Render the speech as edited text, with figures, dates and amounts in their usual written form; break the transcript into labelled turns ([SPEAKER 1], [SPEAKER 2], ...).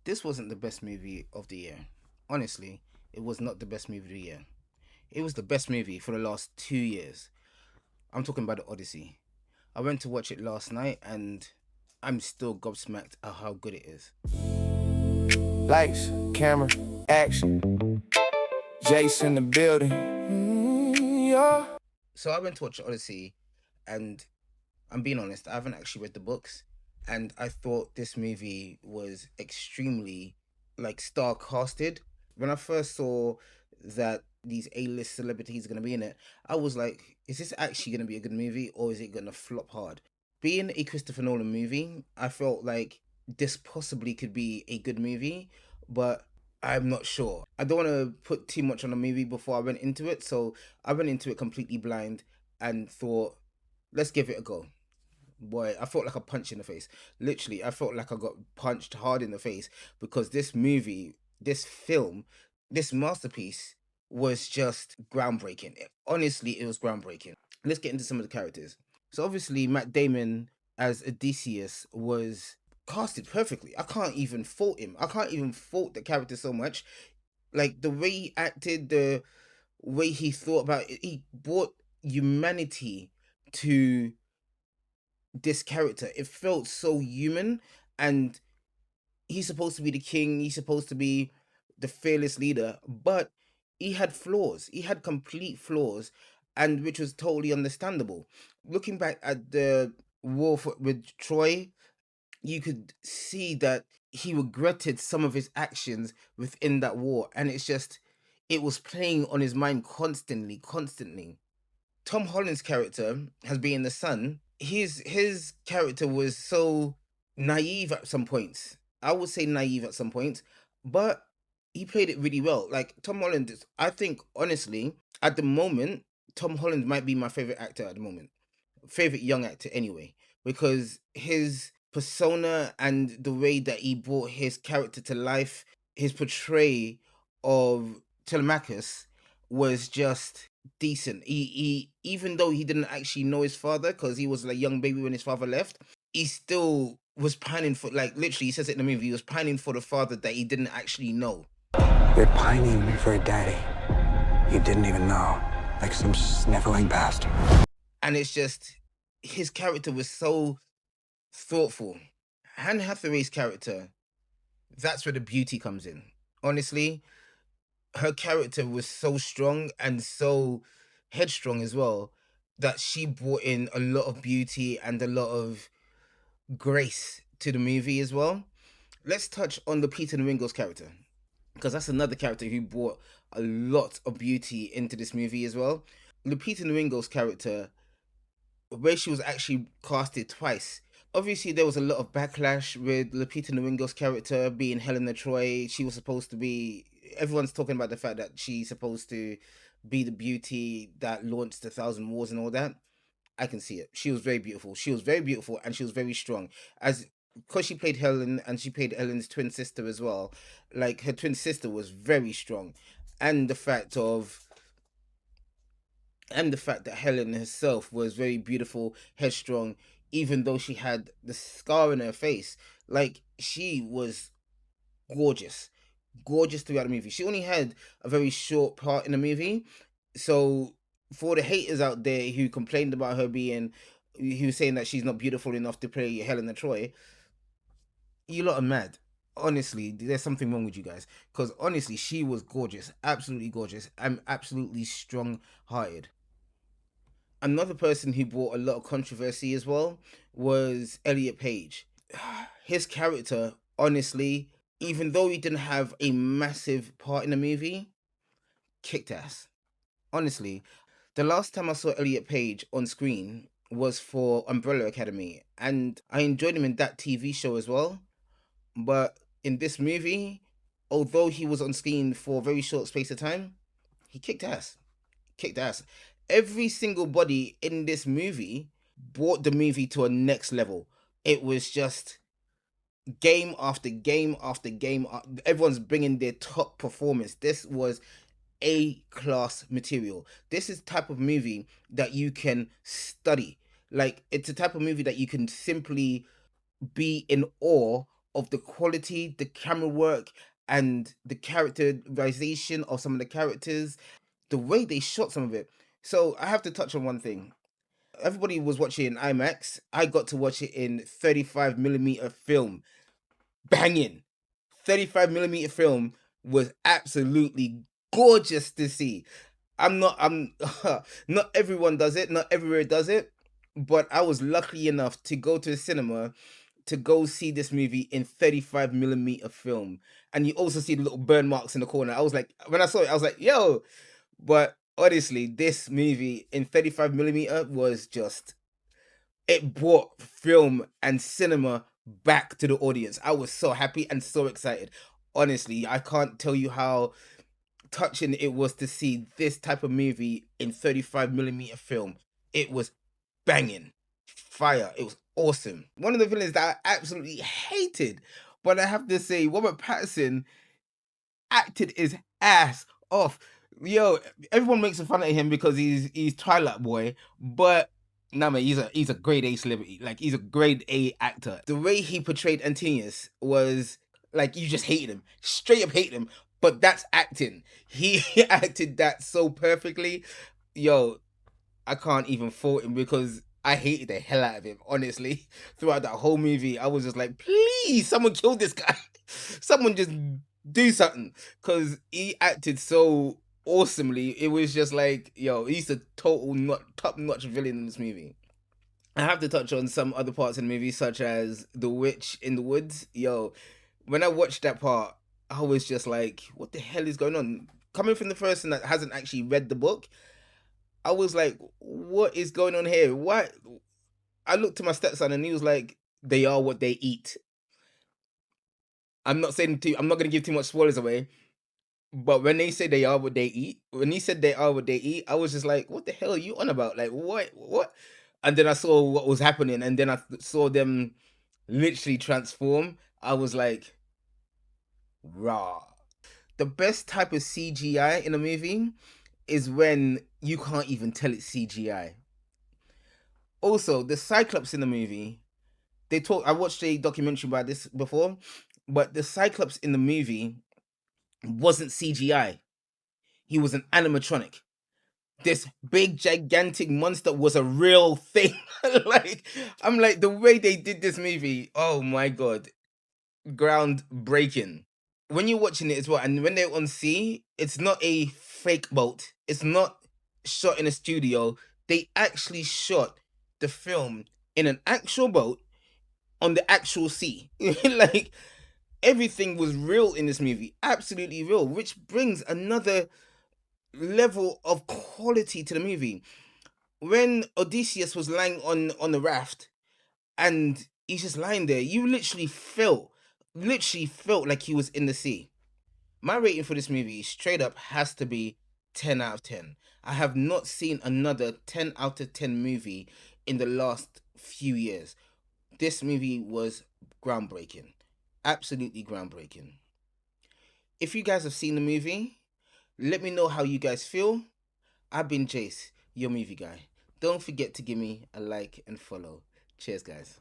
[SPEAKER 1] This wasn't the best movie of the year. Honestly, it was not the best movie of the year. It was the best movie for the last 2 years. I'm talking about the Odyssey. I went to watch it last night and I'm still gobsmacked at how good it is.
[SPEAKER 2] Lights, camera, action. Jace in the building. Yeah.
[SPEAKER 1] So I went to watch Odyssey and I'm being honest, I haven't actually read the books. And I thought this movie was extremely star casted. When I first saw that these A-list celebrities are gonna be in it, I was like, is this actually gonna be a good movie or is it gonna flop hard? Being a Christopher Nolan movie, I felt like this possibly could be a good movie, but I'm not sure. I don't want to put too much on the movie before I went into it, so I went into it completely blind and thought, let's give it a go. Boy, I felt like a punch in the face. Literally, I felt like I got punched hard in the face because this movie, this film, this masterpiece was just groundbreaking. Honestly, it was groundbreaking. Let's get into some of the characters. So obviously, Matt Damon as Odysseus was casted perfectly. I can't even fault him. I can't even fault the character so much. Like the way he acted, the way he thought about it, he brought humanity to this character. It felt so human, and he's supposed to be the king. He's supposed to be the fearless leader, but he had flaws. He had complete flaws, and which was totally understandable. Looking back at the with Troy, you could see that he regretted some of his actions within that war, and it was playing on his mind constantly, constantly. Tom Holland's character has been the son. His character was so naive at some points. I would say naive at some points, but he played it really well. Like Tom Holland, I think honestly, at the moment, Tom Holland might be my favorite actor at the moment, favorite young actor anyway, because his persona and the way that he brought his character to life, his portray of Telemachus was just decent. He even though he didn't actually know his father because he was a young baby when his father left, he still was pining for, like, literally he says it in the movie, he was pining for the father that he didn't actually know.
[SPEAKER 3] You're pining for a daddy you didn't even know, like some sniveling bastard.
[SPEAKER 1] And it's just his character was so thoughtful. Anne Hathaway's character, that's where the beauty comes in. Honestly, her character was so strong and so headstrong as well that she brought in a lot of beauty and a lot of grace to the movie as well. Let's touch on the Peter Ingles character because that's another character who brought a lot of beauty into this movie as well. Lupita Nyong'o's character, where she was actually casted twice. Obviously, there was a lot of backlash with Lupita Nyong'o's character being Helena Troy. She was supposed to be. Everyone's talking about the fact that she's supposed to be the beauty that launched 1,000 wars and all that. I can see it. She was very beautiful. She was very beautiful and she was very strong. As because she played Helen and she played Helen's twin sister as well. Like her twin sister was very strong, and the fact that Helen herself was very beautiful, headstrong, even though she had the scar in her face. Like she was gorgeous, gorgeous throughout the movie. She only had a very short part in the movie, so for the haters out there who complained about her being, who was saying that she's not beautiful enough to play Helena Troy, you lot are mad. Honestly, there's something wrong with you guys. Because honestly, she was gorgeous, absolutely gorgeous, and absolutely strong-hearted. Another person who brought a lot of controversy as well was Elliot Page. His character, honestly, even though he didn't have a massive part in the movie, kicked ass. Honestly, the last time I saw Elliot Page on screen was for Umbrella Academy, and I enjoyed him in that TV show as well. But in this movie, although he was on screen for a very short space of time, he kicked ass. Kicked ass. Every single body in this movie brought the movie to a next level. It was just game after game after game. Everyone's bringing their top performance. This was A class material. This is the type of movie that you can study. Like, it's a type of movie that you can simply be in awe of the quality, the camera work, and the characterization of some of the characters, the way they shot some of it. So I have to touch on one thing. Everybody was watching in IMAX. I got to watch it in 35mm film. Banging. 35mm film was absolutely gorgeous to see. I'm not everyone does it, not everywhere does it, but I was lucky enough to go to the cinema to go see this movie in 35mm film. And you also see the little burn marks in the corner. I was like, when I saw it, I was like, yo. But honestly, this movie in 35mm was just, it brought film and cinema back to the audience. I was so happy and so excited. Honestly, I can't tell you how touching it was to see this type of movie in 35mm film. It was banging. Fire. It was awesome. One of the villains that I absolutely hated, but I have to say, Robert Pattinson acted his ass off. Yo, everyone makes fun of him because he's Twilight Boy, but nah, man, he's a grade A celebrity. Like, he's a grade A actor. The way he portrayed Antonius was like, you just hated him, straight up hated him. But that's acting. He acted that so perfectly. Yo, I can't even fault him because I hated the hell out of him, honestly. Throughout that whole movie, I was just like, please, someone kill this guy. Someone just do something. Because he acted so awesomely. It was just like, yo, he's a total top-notch villain in this movie. I have to touch on some other parts in the movie, such as the witch in the woods. Yo, when I watched that part, I was just like, what the hell is going on? Coming from the person that hasn't actually read the book, I was like, what is going on here? Why? I looked to my stepson and he was like, they are what they eat. I'm not gonna give too much spoilers away, but when they say they are what they eat, when he said they are what they eat, I was just like, what the hell are you on about? Like, what? And then I saw what was happening, and then I saw them literally transform. I was like, raw. The best type of CGI in a movie is when you can't even tell it's CGI. Also, the Cyclops in the movie, I watched a documentary about this before, but the Cyclops in the movie wasn't CGI. He was an animatronic. This big gigantic monster was a real thing. Like, I'm like, the way they did this movie, oh my god, groundbreaking. When you're watching it as well, and when they're on sea, it's not a fake boat. It's not shot in a studio. They actually shot the film in an actual boat on the actual sea. Like, everything was real in this movie, absolutely real, which brings another level of quality to the movie. When Odysseus was lying on the raft and he's just lying there, you literally felt like he was in the sea. My rating for this movie straight up has to be 10 out of 10. I have not seen another 10 out of 10 movie in the last few years. This movie was groundbreaking. Absolutely groundbreaking. If you guys have seen the movie, let me know how you guys feel. I've been Jace, your movie guy. Don't forget to give me a like and follow. Cheers, guys.